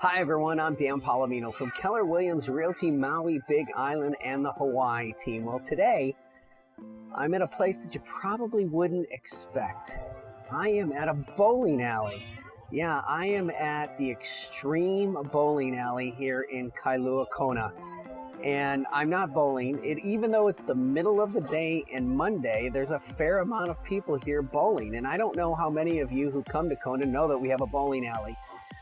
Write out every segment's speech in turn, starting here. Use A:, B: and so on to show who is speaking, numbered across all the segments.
A: Hi everyone, I'm Dan Palomino from Keller Williams Realty Maui, Big Island, and the Hawaii team. Well, today I'm at a place that you probably wouldn't expect. I am at a bowling alley. Yeah, I am at the Extreme Bowling Alley here in Kailua, Kona. And I'm not bowling. Even though it's the middle of the day and Monday, there's a fair amount of people here bowling. And I don't know how many of you who come to Kona know that we have a bowling alley.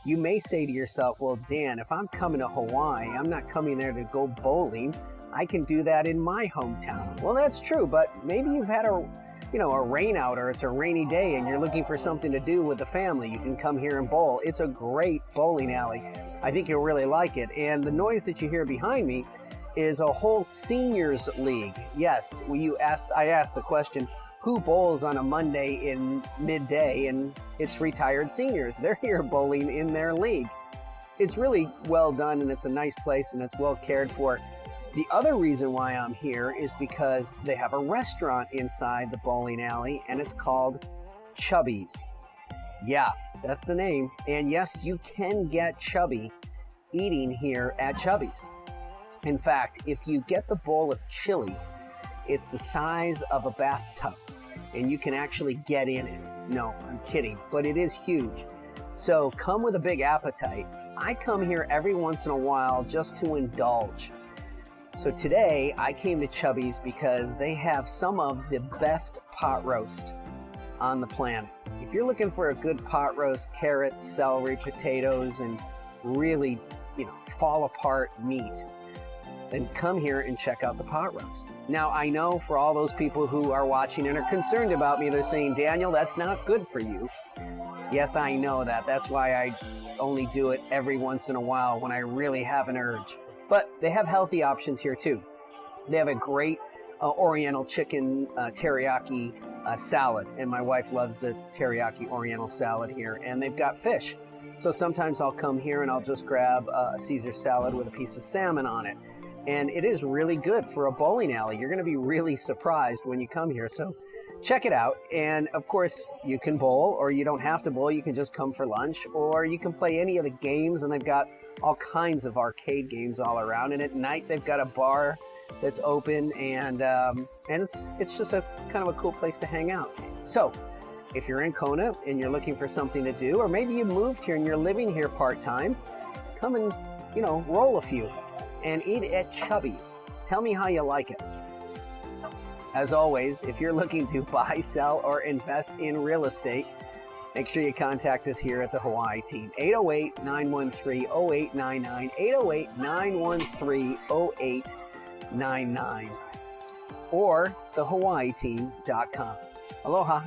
A: You may say to yourself, well, Dan, if I'm coming to Hawaii, I'm not coming there to go bowling. I can do that in my hometown. Well, that's true, but maybe you've had a rain out or it's a rainy day and you're looking for something to do with the family. You can come here and bowl. It's a great bowling alley. I think you'll really like it. And the noise that you hear behind me is a whole seniors league. Yes, I asked the question, who bowls on a Monday in midday? And it's retired seniors. They're here bowling in their league. It's really well done and it's a nice place and it's well cared for. The other reason why I'm here is because they have a restaurant inside the bowling alley and it's called Chubby's. Yeah, that's the name. And yes, you can get chubby eating here at Chubby's. In fact, if you get the bowl of chili, it's the size of a bathtub and you can actually get in it. No, I'm kidding, but it is huge. So come with a big appetite. I come here every once in a while just to indulge. So today I came to Chubby's because they have some of the best pot roast on the planet. If you're looking for a good pot roast, carrots, celery, potatoes, and really, fall apart meat, then come here and check out the pot roast. Now, I know for all those people who are watching and are concerned about me, they're saying, Daniel, that's not good for you. Yes, I know that. That's why I only do it every once in a while when I really have an urge. But they have healthy options here too. They have a great Oriental chicken teriyaki salad, and my wife loves the teriyaki Oriental salad here. And they've got fish. So sometimes I'll come here and I'll just grab a Caesar salad with a piece of salmon on it. And it is really good for a bowling alley. You're going to be really surprised when you come here. So check it out. And of course, you can bowl or you don't have to bowl. You can just come for lunch or you can play any of the games. And they've got all kinds of arcade games all around. And at night, they've got a bar that's open and it's just a kind of a cool place to hang out. So if you're in Kona and you're looking for something to do, or maybe you moved here and you're living here part-time, come and, roll a few and eat at Chubby's. Tell me how you like it. As always, if you're looking to buy, sell, or invest in real estate, make sure you contact us here at the Hawaii team. 808-913-0899, 808-913-0899, or thehawaiiteam.com. Aloha.